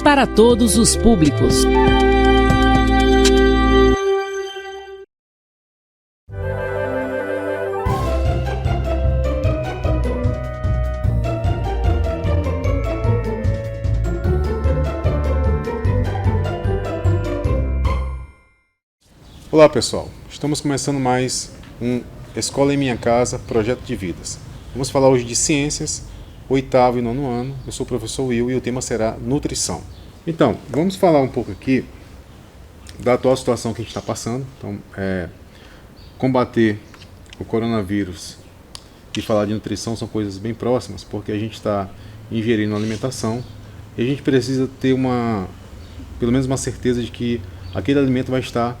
para todos os públicos. Olá pessoal, estamos começando mais um Escola em Minha Casa, Projeto de Vidas. Vamos falar hoje de ciências, 8º e 9º ano. Eu sou o professor Will e o tema será nutrição. Então, vamos falar um pouco aqui da atual situação que a gente está passando. Então, combater o coronavírus e falar de nutrição são coisas bem próximas, porque a gente está ingerindo alimentação e a gente precisa ter pelo menos uma certeza de que aquele alimento vai estar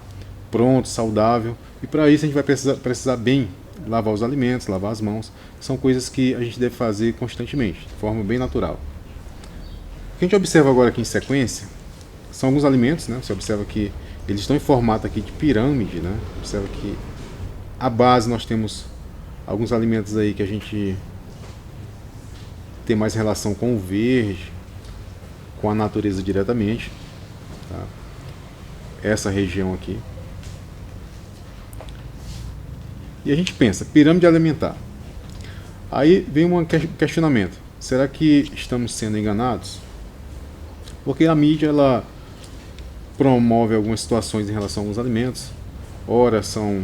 pronto, saudável, e para isso a gente vai precisar bem lavar os alimentos, lavar as mãos. São coisas que a gente deve fazer constantemente, de forma bem natural. O que a gente observa agora aqui em sequência são alguns alimentos, né? Você observa que eles estão em formato aqui de pirâmide, né? Observa que a base nós temos alguns alimentos aí que a gente tem mais relação com o verde, com a natureza diretamente, tá? Essa região aqui. E a gente pensa, pirâmide alimentar. Aí vem um questionamento. Será que estamos sendo enganados? Porque a mídia ela promove algumas situações em relação aos alimentos. Ora são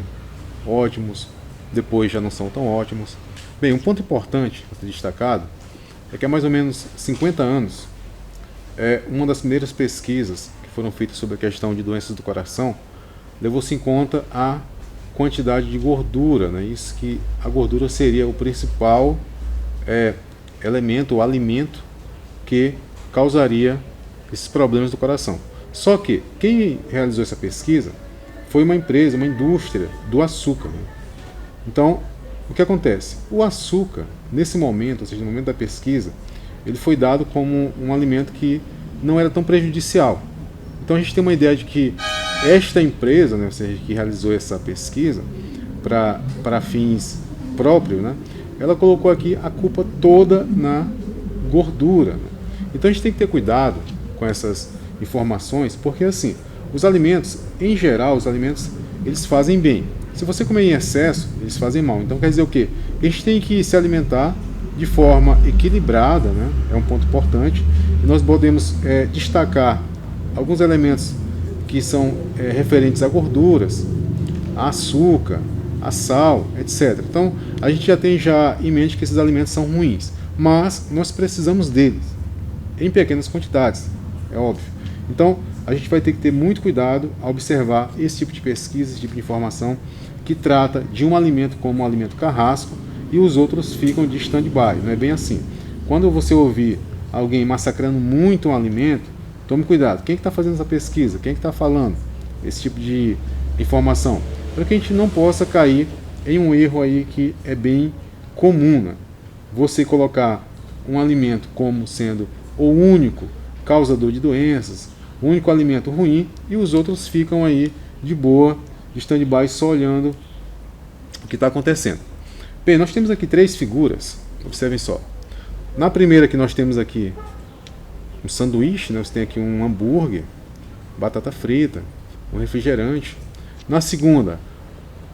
ótimos, depois já não são tão ótimos. Bem, um ponto importante a ser destacado é que há mais ou menos 50 anos, uma das primeiras pesquisas que foram feitas sobre a questão de doenças do coração levou-se em conta a quantidade de gordura, né? Isso que a gordura seria o principal elemento, o alimento que causaria esses problemas do coração. Só que quem realizou essa pesquisa foi uma empresa, uma indústria do açúcar, né? Então, o que acontece? O açúcar, nesse momento, ou seja, no momento da pesquisa, ele foi dado como um alimento que não era tão prejudicial. Então a gente tem uma ideia de que esta empresa, né, ou seja, que realizou essa pesquisa para fins próprios, né, ela colocou aqui a culpa toda na gordura, né? Então a gente tem que ter cuidado com essas informações, porque assim, os alimentos, em geral, os alimentos eles fazem bem. Se você comer em excesso, eles fazem mal. Então quer dizer o quê? A gente tem que se alimentar de forma equilibrada, né? É um ponto importante. E nós podemos destacar alguns elementos que são referentes a gorduras, a açúcar, a sal, etc. Então, a gente já tem em mente que esses alimentos são ruins, mas nós precisamos deles, em pequenas quantidades, é óbvio. Então, a gente vai ter que ter muito cuidado ao observar esse tipo de pesquisa, esse tipo de informação, que trata de um alimento como um alimento carrasco e os outros ficam de stand-by. Não é bem assim. Quando você ouvir alguém massacrando muito um alimento, tome cuidado. Quem é que está fazendo essa pesquisa? Quem é que está falando esse tipo de informação? Para que a gente não possa cair em um erro aí que é bem comum, né? Você colocar um alimento como sendo o único causador de doenças, o único alimento ruim, e os outros ficam aí de boa, de stand-by, só olhando o que está acontecendo. Bem, nós temos aqui 3 figuras, observem só. Na primeira que nós temos aqui um sanduíche, né? Você tem aqui um hambúrguer, batata frita, um refrigerante. Na segunda,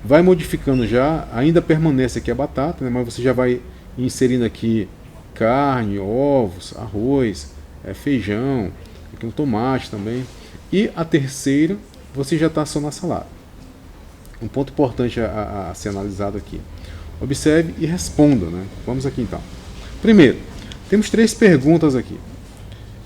vai modificando já, ainda permanece aqui a batata, né? Mas você já vai inserindo aqui carne, ovos, arroz, feijão, aqui um tomate também. E a terceira, você já está só na salada. Um ponto importante a ser analisado aqui. Observe e responda, né? Vamos aqui então. Primeiro, temos 3 perguntas aqui.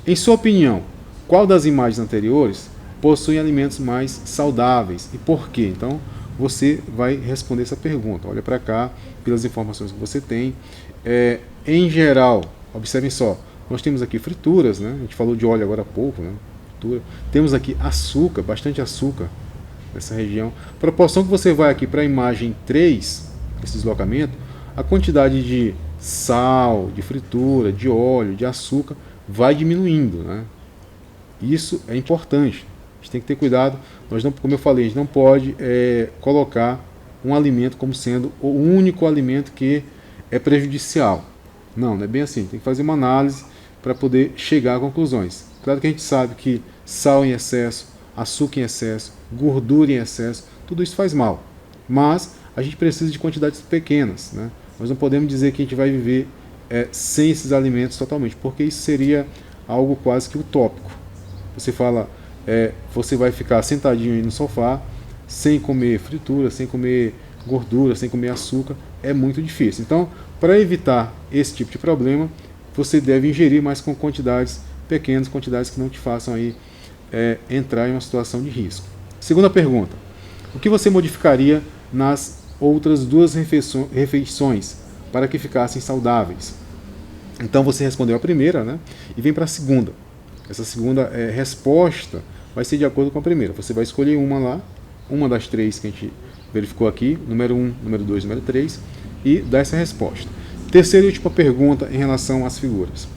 Em sua opinião, qual das imagens anteriores possui alimentos mais saudáveis e por quê? Então, você vai responder essa pergunta. Olha para cá, pelas informações que você tem. Em geral, observem só, nós temos aqui frituras, né? A gente falou de óleo agora há pouco, né? Fritura. Temos aqui açúcar, bastante açúcar nessa região. A proporção que você vai aqui para a imagem 3, esse deslocamento, a quantidade de sal, de fritura, de óleo, de açúcar vai diminuindo, né? Isso é importante. A gente tem que ter cuidado. Nós não, como eu falei, a gente não pode colocar um alimento como sendo o único alimento que é prejudicial. Não é bem assim. Tem que fazer uma análise para poder chegar a conclusões. Claro que a gente sabe que sal em excesso, açúcar em excesso, gordura em excesso, tudo isso faz mal. Mas a gente precisa de quantidades pequenas, né? Nós não podemos dizer que a gente vai viver sem esses alimentos totalmente, porque isso seria algo quase que utópico. Você fala, você vai ficar sentadinho aí no sofá, sem comer fritura, sem comer gordura, sem comer açúcar, é muito difícil. Então, para evitar esse tipo de problema, você deve ingerir, mas com quantidades pequenas, quantidades que não te façam aí entrar em uma situação de risco. Segunda pergunta: o que você modificaria nas outras duas refeições para que ficassem saudáveis? Então você respondeu a primeira, né? E vem para a segunda. Essa segunda resposta vai ser de acordo com a primeira. Você vai escolher uma lá, uma das três que a gente verificou aqui, número 1, número 2, número 3, e dar essa resposta. Terceira e última pergunta em relação às figuras.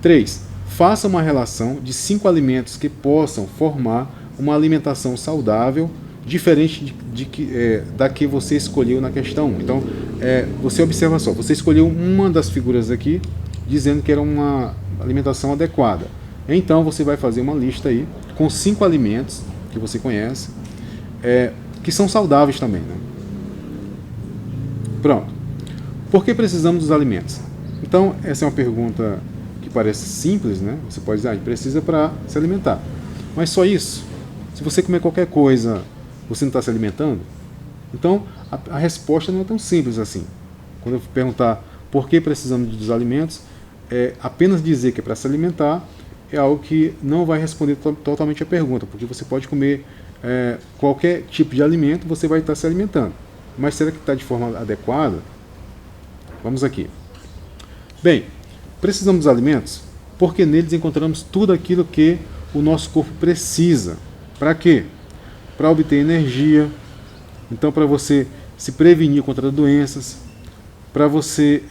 3. Faça uma relação de 5 alimentos que possam formar uma alimentação saudável, diferente da que você escolheu na questão 1. Então, você observa só, você escolheu uma das figuras aqui, dizendo que era uma alimentação adequada. Então, você vai fazer uma lista aí, com 5 alimentos que você conhece, que são saudáveis também, né? Pronto. Por que precisamos dos alimentos? Então, essa é uma pergunta que parece simples, né? Você pode dizer, a gente precisa para se alimentar. Mas só isso? Se você comer qualquer coisa, você não está se alimentando? Então, a resposta não é tão simples assim. Quando eu perguntar por que precisamos dos alimentos, apenas dizer que é para se alimentar é algo que não vai responder totalmente a pergunta, porque você pode comer qualquer tipo de alimento, você vai estar se alimentando. Mas será que está de forma adequada? Vamos aqui. Bem, precisamos dos alimentos porque neles encontramos tudo aquilo que o nosso corpo precisa. Para quê? Para obter energia, então para você se prevenir contra doenças, para você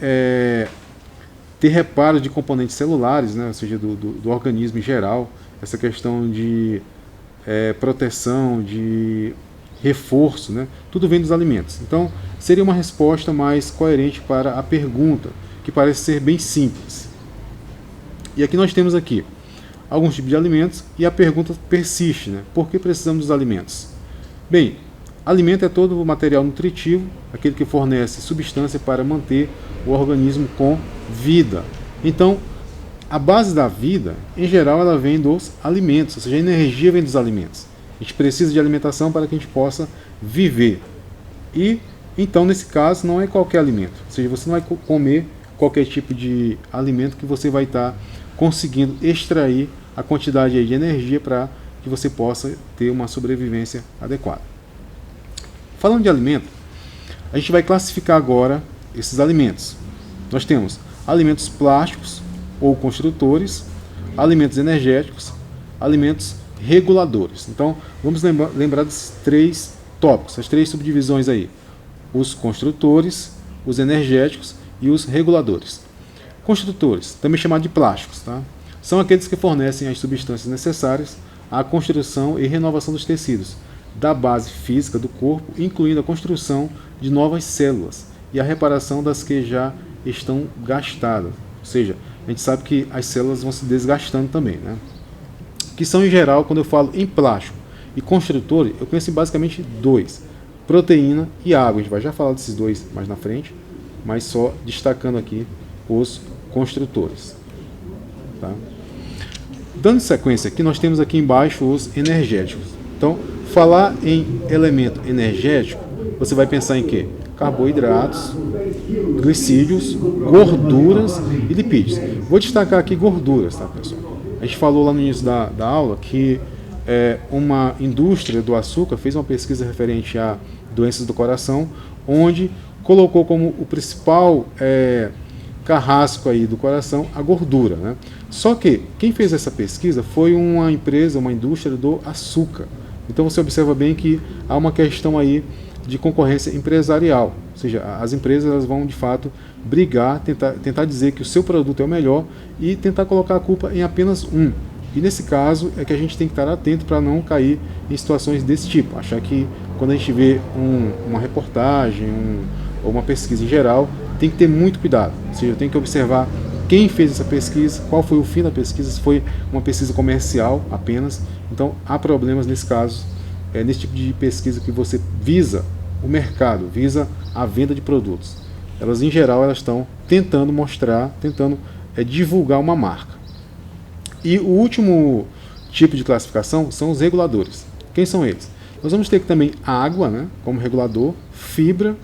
ter reparo de componentes celulares, né, ou seja, do organismo em geral, essa questão de proteção, de reforço, né, tudo vem dos alimentos. Então, seria uma resposta mais coerente para a pergunta, que parece ser bem simples. E aqui nós temos aqui alguns tipos de alimentos e a pergunta persiste, né? Por que precisamos dos alimentos? Bem, alimento é todo o material nutritivo, aquele que fornece substância para manter o organismo com vida. Então, a base da vida, em geral, ela vem dos alimentos, ou seja, a energia vem dos alimentos. A gente precisa de alimentação para que a gente possa viver. E, então, nesse caso, não é qualquer alimento. Ou seja, você não vai comer qualquer tipo de alimento que você vai estar conseguindo extrair a quantidade aí de energia para que você possa ter uma sobrevivência adequada. Falando de alimento, a gente vai classificar agora esses alimentos. Nós temos alimentos plásticos ou construtores, alimentos energéticos, alimentos reguladores. Então, vamos lembrar desses 3 tópicos, as 3 subdivisões aí: os construtores, os energéticos e os reguladores. Construtores, também chamados de plásticos, tá? São aqueles que fornecem as substâncias necessárias à construção e renovação dos tecidos, da base física do corpo, incluindo a construção de novas células e a reparação das que já estão gastadas. Ou seja, a gente sabe que as células vão se desgastando também, né? Que são, em geral, quando eu falo em plástico e construtor, eu conheço basicamente 2: proteína e água. A gente vai já falar desses 2 mais na frente, mas só destacando aqui os construtores. Tá? Dando sequência aqui, nós temos aqui embaixo os energéticos. Então, falar em elemento energético, você vai pensar em quê? Carboidratos, glicídios, gorduras e lipídios. Vou destacar aqui gorduras, tá, pessoal? A gente falou lá no início da aula que uma indústria do açúcar fez uma pesquisa referente a doenças do coração, onde colocou como o principal carrasco aí do coração a gordura, né? Só que quem fez essa pesquisa foi uma empresa, uma indústria do açúcar. Então você observa bem que há uma questão aí de concorrência empresarial, ou seja, as empresas elas vão de fato brigar, tentar dizer que o seu produto é o melhor e tentar colocar a culpa em apenas um. E nesse caso é que a gente tem que estar atento para não cair em situações desse tipo. Achar que quando a gente vê uma reportagem ou uma pesquisa em geral, tem que ter muito cuidado. Ou seja, tem que observar quem fez essa pesquisa, qual foi o fim da pesquisa, se foi uma pesquisa comercial apenas. Então há problemas nesse caso, nesse tipo de pesquisa que você visa o mercado, visa a venda de produtos. Elas em geral elas estão tentando mostrar, tentando divulgar uma marca. E o último tipo de classificação são os reguladores. Quem são eles? Nós vamos ter aqui também a água, né, como regulador, fibra,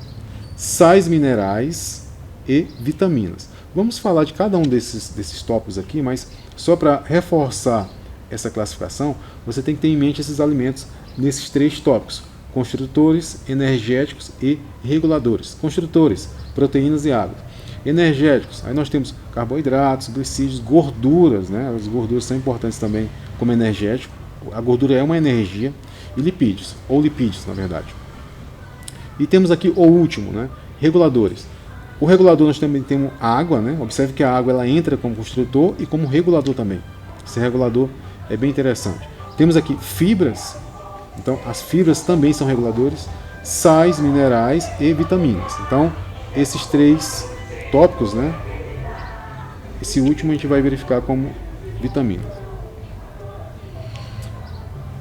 sais minerais e vitaminas. Vamos falar de cada um desses tópicos aqui, mas só para reforçar essa classificação, você tem que ter em mente esses alimentos nesses 3 tópicos: construtores, energéticos e reguladores. Construtores, proteínas e água. Energéticos, aí nós temos carboidratos, glicídios, gorduras, né? As gorduras são importantes também como energético. A gordura é uma energia. E lipídios, ou lipídios na verdade. E temos aqui o último, né? Reguladores. O regulador nós também temos a água, né? Observe que a água ela entra como construtor e como regulador também. Esse regulador é bem interessante. Temos aqui fibras, então as fibras também são reguladores, sais, minerais e vitaminas. Então esses 3 tópicos, né? Esse último a gente vai verificar como vitaminas.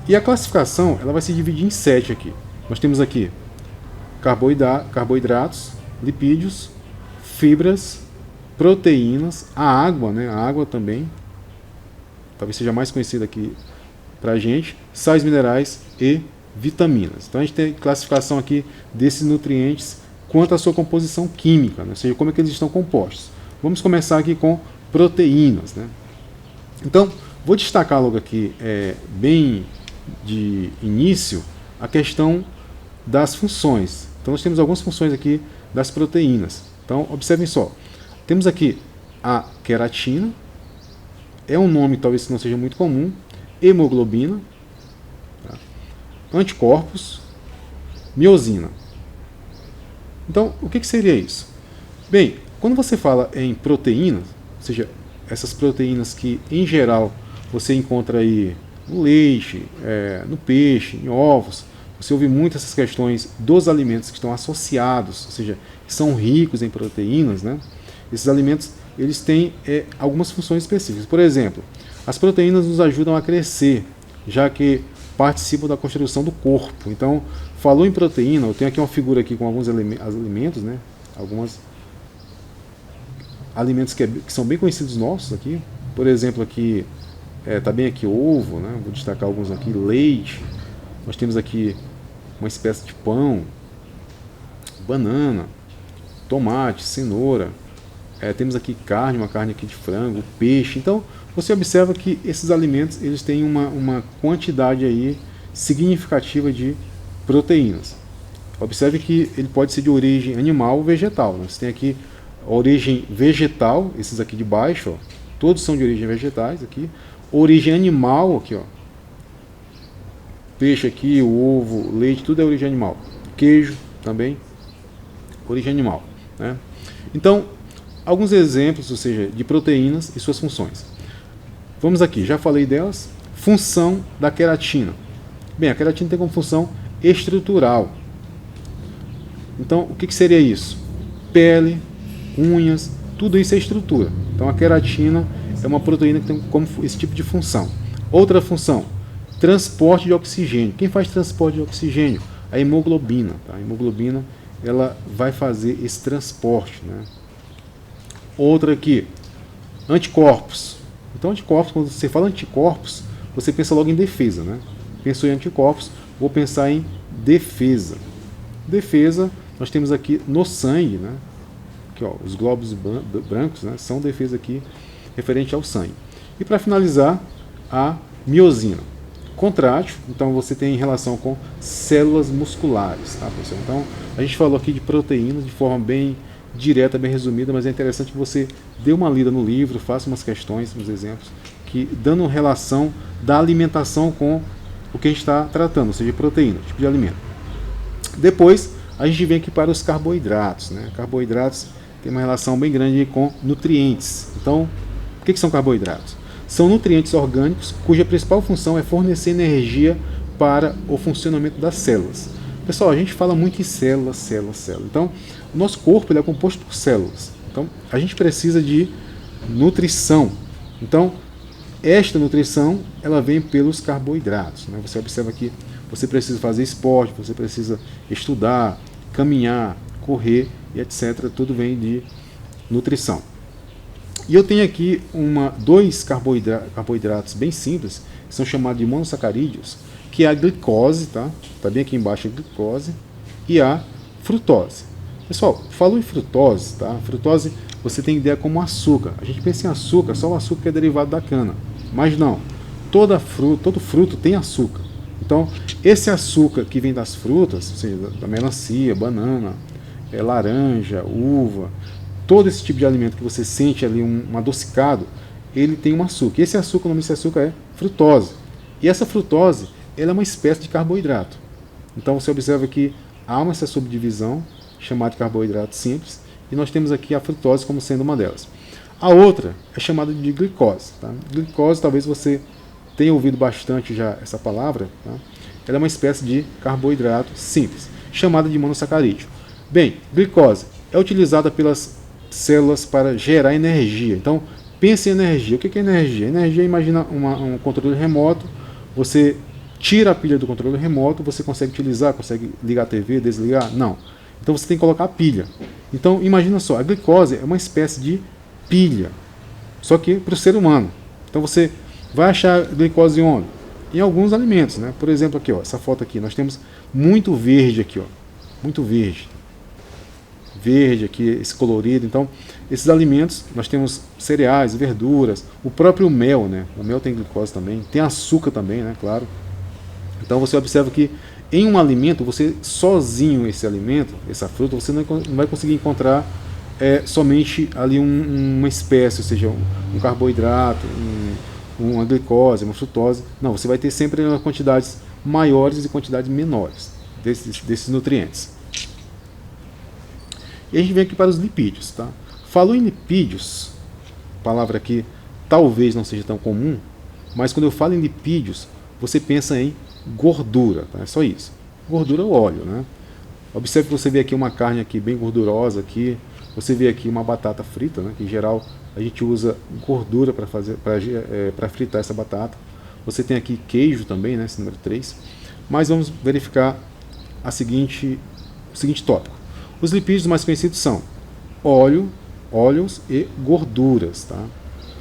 E a classificação ela vai se dividir em 7 aqui. Nós temos aqui carboidratos, lipídios, fibras, proteínas, a água, né? A água também, talvez seja mais conhecida aqui para a gente, sais minerais e vitaminas. Então a gente tem classificação aqui desses nutrientes quanto à sua composição química, né? Ou seja, como é que eles estão compostos. Vamos começar aqui com proteínas, né? Então, vou destacar logo aqui, bem de início, a questão das funções. Então nós temos algumas funções aqui das proteínas. Então observem só, temos aqui a queratina, é um nome talvez que não seja muito comum, hemoglobina, tá? Anticorpos, miosina. Então o que seria isso? Bem, quando você fala em proteínas, ou seja, essas proteínas que em geral você encontra aí no leite, no peixe, em ovos, você ouve muito essas questões dos alimentos que estão associados, ou seja, que são ricos em proteínas, né? Esses alimentos eles têm algumas funções específicas. Por exemplo, as proteínas nos ajudam a crescer, já que participam da construção do corpo. Então, falou em proteína, eu tenho aqui uma figura aqui com alguns alimentos, né? Alguns alimentos que são bem conhecidos nossos aqui. Por exemplo, aqui está bem aqui ovo, né? Vou destacar alguns aqui, leite. Nós temos aqui uma espécie de pão, banana, tomate, cenoura. Temos aqui carne, uma carne aqui de frango, peixe. Então você observa que esses alimentos eles têm uma quantidade aí significativa de proteínas. Observe que ele pode ser de origem animal ou vegetal, né? Você tem aqui a origem vegetal, esses aqui de baixo, ó, todos são de origem vegetais aqui. Origem animal aqui, ó. Peixe aqui, o ovo, leite, tudo é origem animal. Queijo também, origem animal, né? Então, alguns exemplos, ou seja, de proteínas e suas funções. Vamos aqui, já falei delas. Função da queratina. Bem, a queratina tem como função estrutural. Então, o que seria isso? Pele, unhas, tudo isso é estrutura. Então, a queratina é uma proteína que tem como esse tipo de função. Outra função, transporte de oxigênio. Quem faz transporte de oxigênio? A hemoglobina. Tá? A hemoglobina ela vai fazer esse transporte, né? Outra aqui, anticorpos. Então, anticorpos, quando você fala anticorpos, você pensa logo em defesa, né? Pensou em anticorpos, vou pensar em defesa. Defesa, nós temos aqui no sangue, né? Aqui, ó, os glóbulos brancos, né? São defesa aqui referente ao sangue. E para finalizar, a miosina. Contrátil, então você tem relação com células musculares, tá, pessoal? Então, a gente falou aqui de proteínas de forma bem direta, bem resumida, mas é interessante que você dê uma lida no livro, faça umas questões, uns exemplos, que dando relação da alimentação com o que a gente está tratando, ou seja, proteína, tipo de alimento. Depois, a gente vem aqui para os carboidratos, né? Carboidratos tem uma relação bem grande com nutrientes. Então, o que são carboidratos? São nutrientes orgânicos cuja principal função é fornecer energia para o funcionamento das células. Pessoal, a gente fala muito em célula. Então, o nosso corpo ele é composto por células. Então, a gente precisa de nutrição. Então, esta nutrição, ela vem pelos carboidratos, né? Você observa que você precisa fazer esporte, você precisa estudar, caminhar, correr e etc. Tudo vem de nutrição. E eu tenho aqui dois carboidratos bem simples, que são chamados de monossacarídeos, que é a glicose, tá? Tá bem aqui embaixo a glicose, e a frutose. Pessoal, falou em frutose, tá? Frutose você tem ideia como açúcar. A gente pensa em açúcar, só o açúcar que é derivado da cana. Mas não, todo fruto tem açúcar. Então, esse açúcar que vem das frutas, ou seja, da melancia, banana, laranja, uva, todo esse tipo de alimento que você sente ali um adocicado, ele tem um açúcar. E esse açúcar, o nome desse açúcar é frutose. E essa frutose, ela é uma espécie de carboidrato. Então você observa que há essa subdivisão chamada de carboidrato simples, e nós temos aqui a frutose como sendo uma delas. A outra é chamada de glicose. Tá? Glicose, talvez você tenha ouvido bastante já essa palavra. Tá? Ela é uma espécie de carboidrato simples, chamada de monossacarídeo. Bem, glicose é utilizada pelas células para gerar energia. Então, pense em energia. O que é energia? Energia, imagina um controle remoto, você tira a pilha do controle remoto, você consegue utilizar, consegue ligar a TV, desligar? Não. Então você tem que colocar a pilha. Então imagina só, a glicose é uma espécie de pilha, só que para o ser humano. Então você vai achar glicose onde? Em alguns alimentos, né? Por exemplo aqui, ó, essa foto aqui, nós temos muito verde aqui, ó, muito verde. Verde aqui, esse colorido. Então esses alimentos, nós temos cereais, verduras, o próprio mel, né? O mel tem glicose também, tem açúcar também, né? Claro. Então você observa que em um alimento, você sozinho esse alimento, essa fruta, você não vai conseguir encontrar somente ali uma espécie, ou seja, um carboidrato, uma glicose, uma frutose. Não, você vai ter sempre quantidades maiores e quantidades menores desses nutrientes. E a gente vem aqui para os lipídios. Tá? Falou em lipídios, palavra que talvez não seja tão comum, mas quando eu falo em lipídios, você pensa em gordura, tá? É só isso. Gordura é o óleo, né? Observe que você vê aqui uma carne aqui bem gordurosa aqui, você vê aqui uma batata frita, né? Que em geral a gente usa gordura para fritar essa batata. Você tem aqui queijo também, né? Esse número 3. Mas vamos verificar o seguinte tópico. Os lipídios mais conhecidos são óleos e gorduras, tá?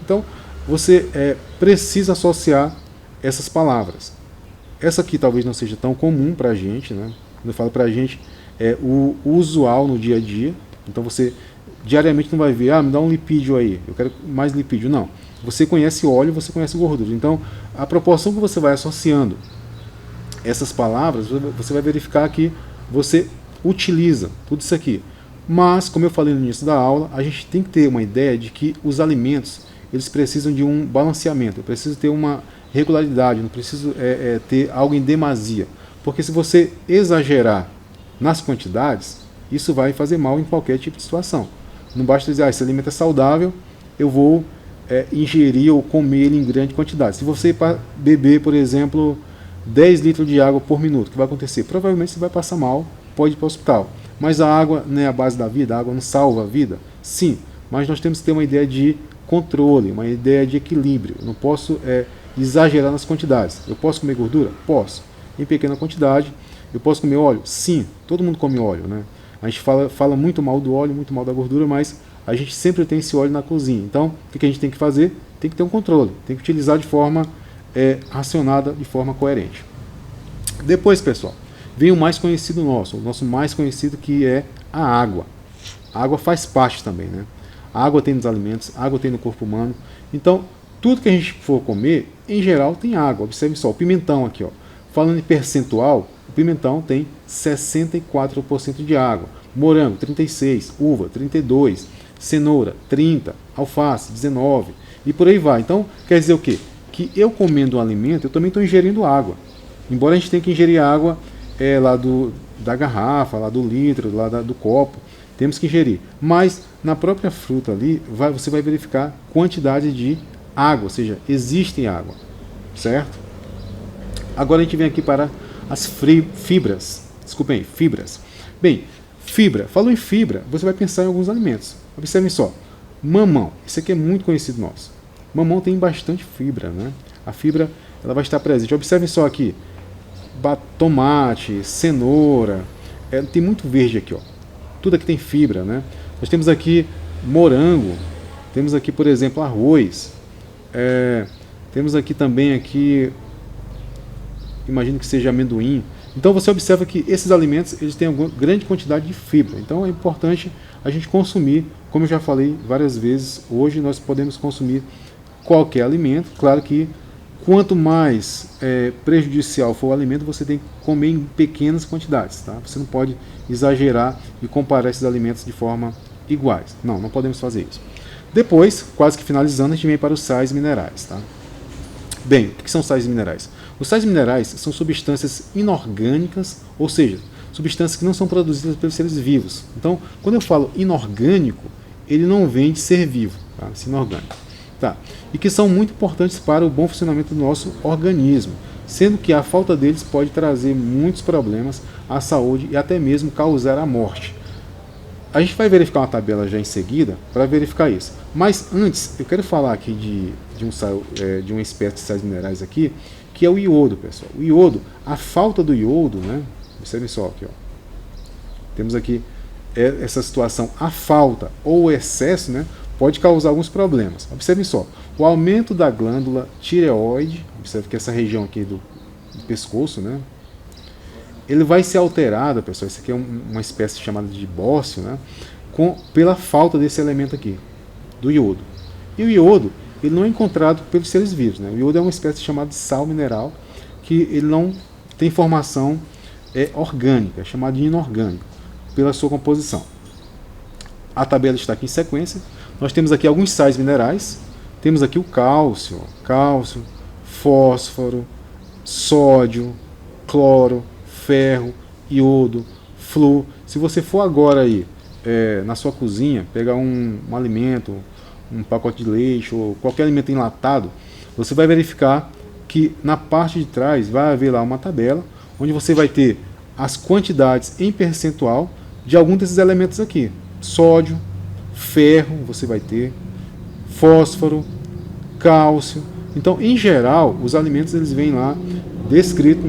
Então você precisa associar essas palavras. Essa aqui talvez não seja tão comum para a gente, né? Quando eu falo para a gente, é o usual no dia a dia. Então você diariamente não vai ver, me dá um lipídio aí, eu quero mais lipídio. Não. Você conhece óleo, você conhece gordura. Então, a proporção que você vai associando essas palavras, você vai verificar que você utiliza tudo isso aqui. Mas, como eu falei no início da aula, a gente tem que ter uma ideia de que os alimentos, eles precisam de um balanceamento, precisam ter uma regularidade, não preciso ter algo em demasia. Porque se você exagerar nas quantidades, isso vai fazer mal em qualquer tipo de situação. Não basta dizer, esse alimento é saudável, eu vou ingerir ou comer ele em grande quantidade. Se você beber, por exemplo, 10 litros de água por minuto, o que vai acontecer? Provavelmente você vai passar mal, pode ir para o hospital. Mas a água não é a base da vida, a água não salva a vida? Sim, mas nós temos que ter uma ideia de controle, uma ideia de equilíbrio. Eu não posso exagerar nas quantidades. Eu posso comer gordura? Posso. Em pequena quantidade. Eu posso comer óleo? Sim, todo mundo come óleo, né? A gente fala muito mal do óleo, muito mal da gordura, mas a gente sempre tem esse óleo na cozinha. Então, o que a gente tem que fazer? Tem que ter um controle, tem que utilizar de forma racionada, de forma coerente. Depois, pessoal, vem o mais conhecido nosso, o nosso mais conhecido, que é a água. A água faz parte também, né? A água tem nos alimentos, a água tem no corpo humano. Então, tudo que a gente for comer, em geral, tem água. Observe só, o pimentão aqui, ó. Falando em percentual, o pimentão tem 64% de água. Morango, 36%, uva, 32%, cenoura, 30%, alface, 19%, e por aí vai. Então, quer dizer o quê? Que eu comendo um alimento, eu também estou ingerindo água. Embora a gente tenha que ingerir água lá da garrafa, lá do litro, lá do copo, temos que ingerir. Mas na própria fruta ali, você vai verificar quantidade de água, ou seja, existe água, certo? Agora a gente vem aqui para as fibras. Desculpem, fibras. Bem, fibra. Falou em fibra, você vai pensar em alguns alimentos. Observem só. Mamão, esse aqui é muito conhecido nosso. Mamão tem bastante fibra, né? A fibra ela vai estar presente. Observem só aqui, tomate, cenoura, tem muito verde aqui, ó. Tudo aqui tem fibra, né? Nós temos aqui morango, temos aqui, por exemplo, arroz, temos aqui também imagino que seja amendoim. Então você observa que esses alimentos eles têm uma grande quantidade de fibra. Então é importante a gente consumir, como eu já falei várias vezes, hoje nós podemos consumir qualquer alimento. Claro que quanto mais prejudicial for o alimento, você tem que comer em pequenas quantidades. Tá? Você não pode exagerar e comparar esses alimentos de forma iguais. Não podemos fazer isso. Depois, quase que finalizando, a gente vem para os sais minerais. Tá? Bem, o que são sais minerais? Os sais minerais são substâncias inorgânicas, ou seja, substâncias que não são produzidas pelos seres vivos. Então, quando eu falo inorgânico, ele não vem de ser vivo, tá? Esse inorgânico. Tá. E que são muito importantes para o bom funcionamento do nosso organismo, sendo que a falta deles pode trazer muitos problemas à saúde e até mesmo causar a morte. A gente vai verificar uma tabela já em seguida para verificar isso. Mas antes, eu quero falar aqui de uma espécie de sais minerais aqui, que é o iodo, pessoal. O iodo, a falta do iodo, né? Observem só aqui, ó. Temos aqui essa situação, a falta ou o excesso, né? Pode causar alguns problemas. Observem só, o aumento da glândula tireoide, observe que essa região aqui do pescoço, né? Ele vai ser alterado, pessoal. Isso aqui é uma espécie chamada de bócio, né? Pela falta desse elemento aqui, do iodo. E o iodo, ele não é encontrado pelos seres vivos, né? O iodo é uma espécie chamada de sal mineral, que ele não tem formação orgânica, é chamado de inorgânico, pela sua composição. A tabela está aqui em sequência. Nós temos aqui alguns sais minerais. Temos aqui o cálcio, fósforo, sódio, cloro, ferro, iodo, flúor. Se você for agora aí na sua cozinha, pegar um alimento, um pacote de leite ou qualquer alimento enlatado, você vai verificar que na parte de trás vai haver lá uma tabela onde você vai ter as quantidades em percentual de algum desses elementos aqui. Sódio, ferro, você vai ter fósforo, cálcio. Então, em geral, os alimentos eles vêm lá descrito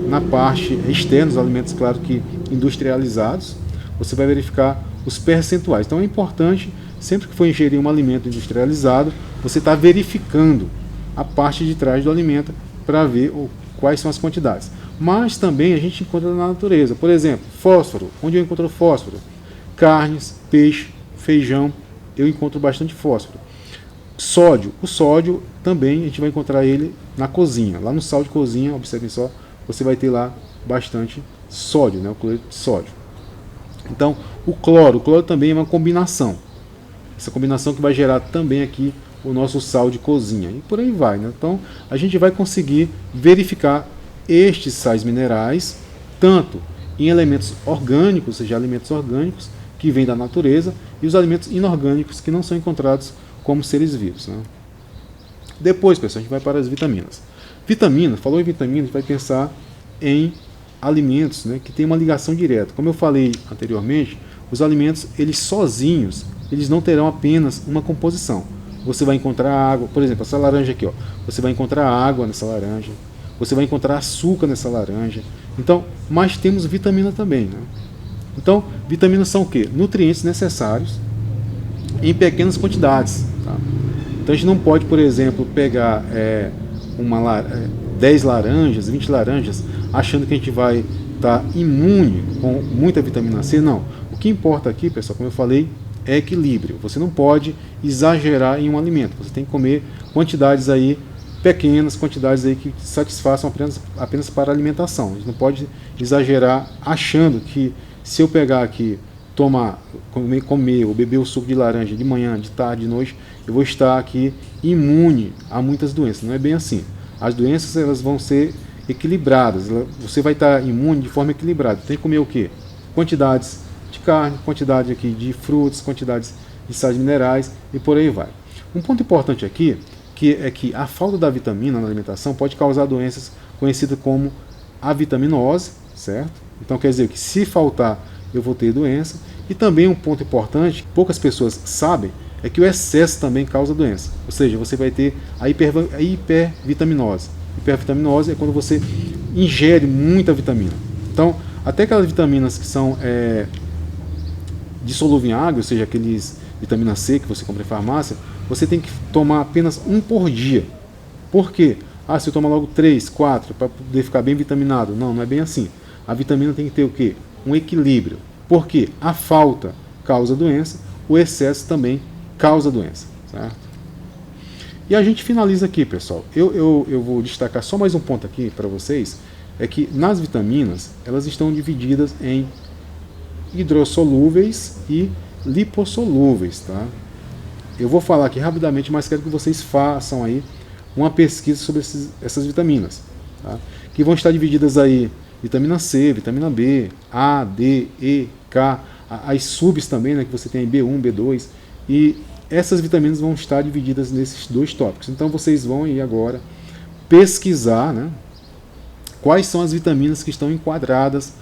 na parte externa, os alimentos, claro que industrializados, você vai verificar os percentuais. Então é importante, sempre que for ingerir um alimento industrializado, você está verificando a parte de trás do alimento para ver quais são as quantidades. Mas também a gente encontra na natureza. Por exemplo, fósforo. Onde eu encontro fósforo? Carnes, peixe, feijão, eu encontro bastante fósforo. Sódio. O sódio também a gente vai encontrar ele na cozinha. Lá no sal de cozinha, observem só, você vai ter lá bastante sódio, né? O cloreto de sódio. Então, o cloro também é uma combinação. Essa combinação que vai gerar também aqui o nosso sal de cozinha. E por aí vai, né? Então, a gente vai conseguir verificar estes sais minerais, tanto em elementos orgânicos, ou seja, alimentos orgânicos que vêm da natureza, e os alimentos inorgânicos que não são encontrados como seres vivos, né? Depois, pessoal, a gente vai para as vitaminas. Vitamina, falou em vitamina, a gente vai pensar em alimentos, né, que tem uma ligação direta. Como eu falei anteriormente, os alimentos, eles sozinhos, eles não terão apenas uma composição. Você vai encontrar água, por exemplo, essa laranja aqui, ó, você vai encontrar água nessa laranja, você vai encontrar açúcar nessa laranja. Então, mas temos vitamina também, né? Então, vitaminas são o quê? Nutrientes necessários em pequenas quantidades, tá? Então a gente não pode, por exemplo, pegar 10 laranjas, 20 laranjas, achando que a gente vai estar imune com muita vitamina C. Não. O que importa aqui, pessoal, como eu falei, é equilíbrio. Você não pode exagerar em um alimento. Você tem que comer quantidades aí pequenas, quantidades aí que satisfaçam apenas para a alimentação. A gente não pode exagerar achando que se eu pegar aqui, comer ou beber o suco de laranja de manhã, de tarde, de noite, eu vou estar aqui imune a muitas doenças. Não é bem assim. As doenças elas vão ser equilibradas. Você vai estar imune de forma equilibrada. Tem que comer o quê? Quantidades de carne, quantidade aqui de frutas, quantidades de sais minerais e por aí vai. Um ponto importante aqui é que a falta da vitamina na alimentação pode causar doenças conhecidas como avitaminose, certo? Então quer dizer que se faltar eu vou ter doença. E também um ponto importante, poucas pessoas sabem, é que o excesso também causa doença. Ou seja, você vai ter a hipervitaminose. Hipervitaminose é quando você ingere muita vitamina. Então, até aquelas vitaminas que são dissolúveis em água, ou seja, aqueles vitamina C que você compra em farmácia, você tem que tomar apenas um por dia. Por quê? Ah, se eu tomar logo 3, 4 para poder ficar bem vitaminado. Não, não é bem assim. A vitamina tem que ter o quê? Um equilíbrio. Porque a falta causa doença, o excesso também causa doença. Certo? E a gente finaliza aqui, pessoal. Eu vou destacar só mais um ponto aqui para vocês, é que nas vitaminas, elas estão divididas em hidrossolúveis e lipossolúveis. Tá? Eu vou falar aqui rapidamente, mas quero que vocês façam aí uma pesquisa sobre essas vitaminas, tá? Que vão estar divididas aí vitamina C, vitamina B, A, D, E, K, as subs também, né, que você tem aí B1, B2, e essas vitaminas vão estar divididas nesses dois tópicos. Então vocês vão aí agora pesquisar, né, quais são as vitaminas que estão enquadradas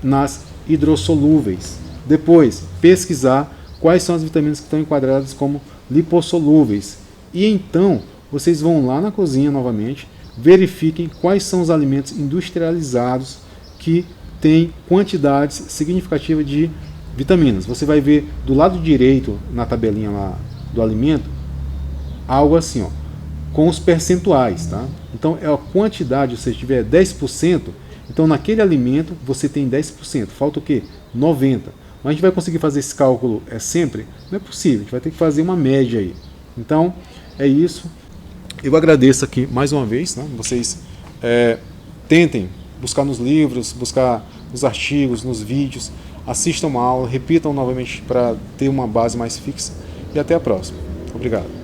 nas hidrossolúveis. Depois, pesquisar quais são as vitaminas que estão enquadradas como lipossolúveis. E então, vocês vão lá na cozinha novamente, verifiquem quais são os alimentos industrializados que têm quantidades significativas de vitaminas. Você vai ver do lado direito, na tabelinha lá do alimento, algo assim, ó, com os percentuais. Tá? Então, é a quantidade, se tiver 10%, então naquele alimento você tem 10%. Falta o quê? 90%. Mas a gente vai conseguir fazer esse cálculo sempre? Não é possível, a gente vai ter que fazer uma média aí. Então, é isso. Eu agradeço aqui mais uma vez, né? Vocês tentem buscar nos livros, buscar nos artigos, nos vídeos, assistam uma aula, repitam novamente para ter uma base mais fixa e até a próxima. Obrigado.